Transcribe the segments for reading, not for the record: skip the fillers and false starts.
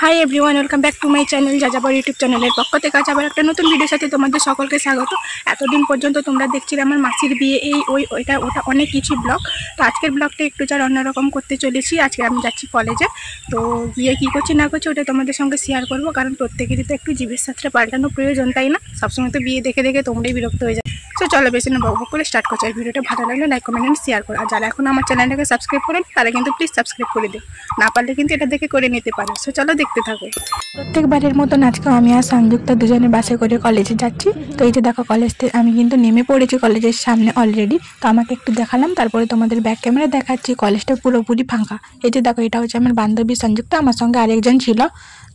Hi everyone, welcome back to my channel যাযাবর YouTube চ্যানেলের পক্ষ থেকে আজ আবার একটা নতুন ভিডিওর সাথে তোমাদের সকলকে স্বাগত। এতদিন পর্যন্ত তোমরা দেখছিলে আমার মাসির বিয়ে, এই ওইটা ওটা অনেক কিছু ব্লগ। তো আজকের ব্লগটা একটু যার অন্যরকম করতে চলেছি। আজকে আমি যাচ্ছি কলেজে, তো গিয়ে কী করছি না করছি ওটা তোমাদের সঙ্গে শেয়ার করবো, কারণ প্রত্যেকেরই তো একটু জীবের সাথে পাল্টানো প্রয়োজন, তাই না? সবসময় তো বিয়ে দেখে দেখে তোমরাই বিরক্ত হয়ে যায়। তো চলো বেশি না বকবক করে স্টার্ট করছি। আর ভিডিওটা ভালো লাগলে লাইক কমেন্ট এন্ড শেয়ার করো। আর যারা এখন আমার চ্যানেলটাকে সাবস্ক্রাইব করেন তারা কিন্তু প্লিজ সাবস্ক্রাইব করে দিও, না পারলে কিন্তু এটা দেখে করে নিতে পারো। সো চলো দেখতে থাকো। প্রত্যেকবারের মতন আজকে আমি আর সংযুক্তা দুজনে বাসে করে কলেজে যাচ্ছি। তো এই যে দেখো কলেজ থেকে আমি কিন্তু নেমে পড়েছি কলেজের সামনে অলরেডি। তো আমাকে একটু দেখালাম, তারপরে তোমাদের ব্যাক ক্যামেরা দেখাচ্ছি। কলেজটা পুরোপুরি ফাঁকা। এই যে দেখো এটা হচ্ছে আমার বান্ধবী সংযুক্তা, আমার সঙ্গে আরেকজন ছিল।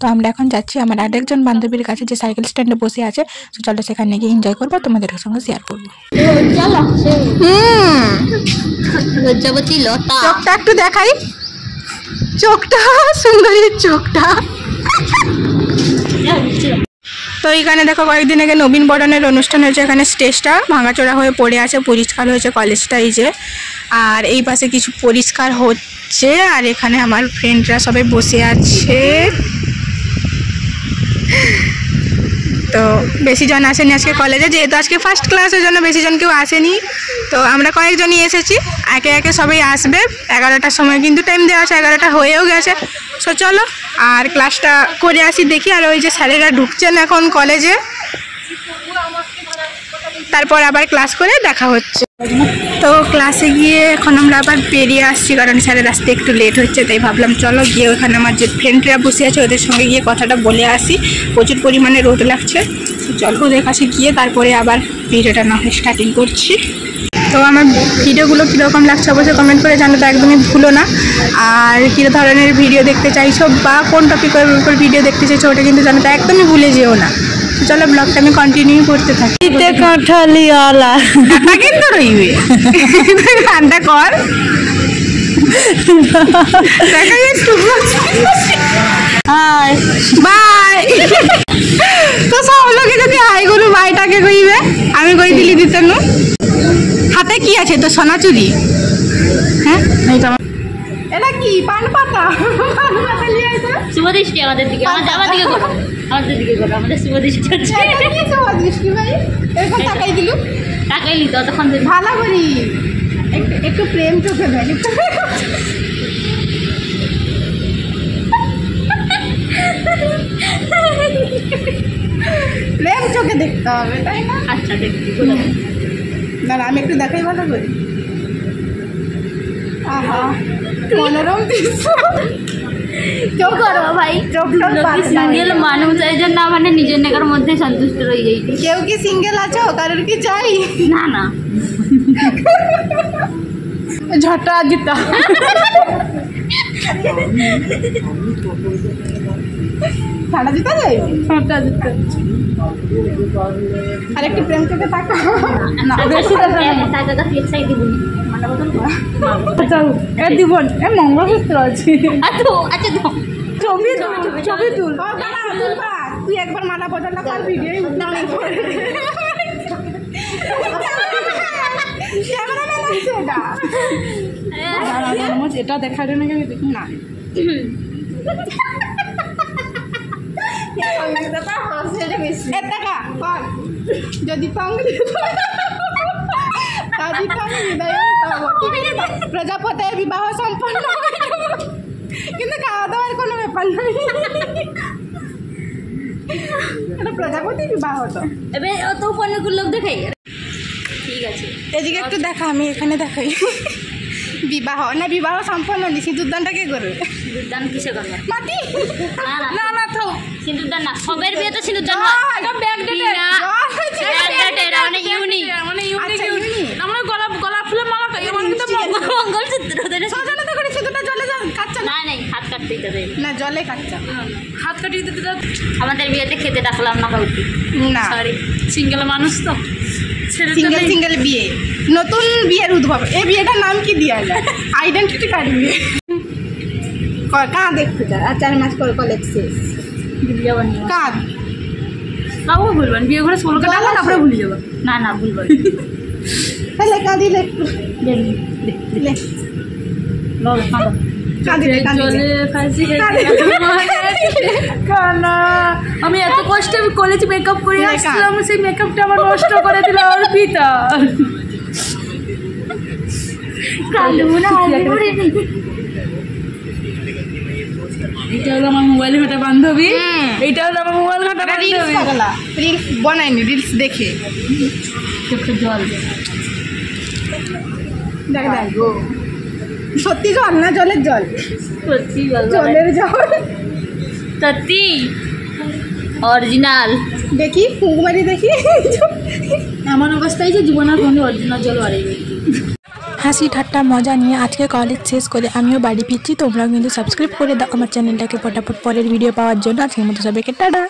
তো আমরা এখন যাচ্ছি আমার আরেকজন বান্ধবীর কাছে যে সাইকেল স্ট্যান্ডে বসে আছে। তো চলো সেখানে গিয়ে এনজয় করবো, তোমাদের সঙ্গে শেয়ার করবো। চোখটা একটু দেখাই, চোখটা সুন্দরীর চোখটা। তো এইখানে দেখো কয়েকদিন আগে নবীন বরণের অনুষ্ঠান হয়েছে। এখানে স্টেজটা ভাঙাচোরা হয়ে পড়ে আছে, পরিষ্কার হয়েছে কলেজটা এই যে। আর এই পাশে কিছু পরিষ্কার হচ্ছে, আর এখানে আমার ফ্রেন্ডরা সবাই বসে আছে। তো বেশি জন আসেনি আজকে কলেজে, যেহেতু আজকে ফার্স্ট ক্লাসের জন্য বেশি জন কেউ আসেনি। তো আমরা কয়েকজনই এসেছি, একে একে সবাই আসবে। 11টার সময় কিন্তু টাইম দেওয়া আছে, 11টা হয়েও গেছে। সো চলো আর ক্লাসটা করে আসি দেখি। আর ওই যে স্যারেরা ঢুকছেন এখন কলেজে, তারপর আবার ক্লাস করে দেখা হচ্ছে। তো ক্লাসে গিয়ে এখন আমরা আবার বেরিয়ে আসছি, কারণ স্যারের আসতে একটু লেট হচ্ছে। তাই ভাবলাম চলো গিয়ে ওখানে আমার যে ফ্রেন্ডরা বসে আছে ওদের সঙ্গে গিয়ে কথাটা বলে আসি। প্রচুর পরিমাণে রোদ লাগছে। চলো ওদের কাছে গিয়ে তারপরে আবার ভিডিওটা না হয় স্টার্টিং করছি। তো আমার ভিডিওগুলো কীরকম লাগছে অবশ্যই কমেন্ট করে জানাতে একদমই ভুলো না। আর কী ধরনের ভিডিও দেখতে চাইছো বা কোন টপিকের উপর ভিডিও দেখতে চাইছো ওটা কিন্তু জানাতে একদমই ভুলে যেও না। চলো ব্লগটা আমি কন্টিনিউ করতে থাকি। কাঁঠালিওয়ালা কিন্তু রইবে গানটা কর দেখা একটু হাই বাই। তো সব লোকে যদি হাই করু বাইটাকে কইবে, আমি কই দিলি দিতে নু। হাতে কি আছে তো সোনাচুরি? হ্যাঁ এটা কি পান পাতা? পান পাতা নিয়ে আসো। শুভদৃষ্টি আমাদের দিকে, আমার দিকে করো, আমাদের দিকে করো, আমাদের শুভদৃষ্টি হচ্ছে। কি শুভদৃষ্টি ভাই? এরকম তাকাই দিলু, তাকাইলি ততক্ষণ ভালো করি একটু প্রেম চোখে দেয়। প্রেম চোখে দেখতে হবে, তাই না? আচ্ছা দেখছি না না আমি একটু দেখাই ভালো করি। আহা মনোরম দৃশ্য। কেউ করো ভাই, সিঙ্গেল মানুষ এই জন্য মানে নিজের নেকার মধ্যে সন্তুষ্ট রয়ে যাই। কেউ কি সিঙ্গেল আছো? কারোর কি চাই? না না ঝটা জিতা ঠান্ডা জিতা যায়, ঝটা জিতা। আর একটু প্রেম চোখে তাকা না, বেশি টাকা ফিক্সাই দিবনি মালা বদল আচ্ছা এ দিব এ মঙ্গলসূত্র আছে। আচ্ছা আচ্ছা ছবি ছবি তুল। তুই একবার মালা বদলটা কর, ভিডিও এটা দেখা যায় নাকি দেখি না। যদি প্রজাপতি বিবাহ সম্পন্ন, কিন্তু খাওয়া দাওয়ার কোনো ব্যাপার নাই। এটা প্রজাপতি বিবাহ তো এবার অত অনেকগুলো লোক দেখাই। ঠিক আছে এদিকে একটু দেখা, আমি এখানে দেখাই। বিবাহ না বিবাহ সম্পন্ন নি, সিঁদুরদানটা কে করবে? সিঁদুরদান কিসে করবে? মাটি না না তো সিঁদুরদান না, সবের বিয়েতে সিঁদুরদান হয়। মানে ইউনিক আমরা গলা ফুলে মালা খাই, আমার কিন্তু মঙ্গলসূত্র সাজানো তো করে সিঁদুরটা জলে কাটছে না। নাই হাত কাটতে দিতে না, জলে কাটছে, হাত কাটিয়ে দিতে। আমাদের বিয়েতে খেতে ডাকলাম না কাউকে, না সরি সিঙ্গেল মানুষ তো। সিঙ্গেল বিয়ে, নতুন বিয়ের উদ্ভব। এই বিয়েটার নাম কি দিয়া যায়? আইডেন্টিটি কার্ড বিয়ে। কাঁ দেখতে যায় আর 4 মাস পর কলেজ শেষ। কাঁদ বাবু বলবেন বিয়ে করে 16 কাটা তারপরে ভুলে যাবো। না না ভুলবেন তাহলে কাঁদিলে বলেছি মেকআপ করে Makeup. আসছিলাম, সেই মেকআপটা আমার নষ্ট করে দিল অর্পিতা। কাঁদবো না, এইটা হলো আমার মোবাইল ঘাটা বান্ধবী, এইটা হলো আমার মোবাইল ঘাটা বান্ধবী। রিলস বানাইনি, রিলস দেখে জল দেখ দেখ সত্যি জল না জলের জল, সত্যি জলের জল। সত্যি অরিজিনাল। দেখি ফুঁক মারি দেখি। এমন অবস্থায় যে জীবন আর কোনো অরিজিনাল জল বাড়িবে। হাসি ঠাট্টা মজা নিয়ে আজকে কলেজ শেষ করে আমিও বাড়ি ফিরছি। তোমরাও কিন্তু সাবস্ক্রাইব করে দাও আমার চ্যানেলটাকে ফটাফট পরের ভিডিও পাওয়ার জন্য। আজকের মতো সবাইকে টাটা।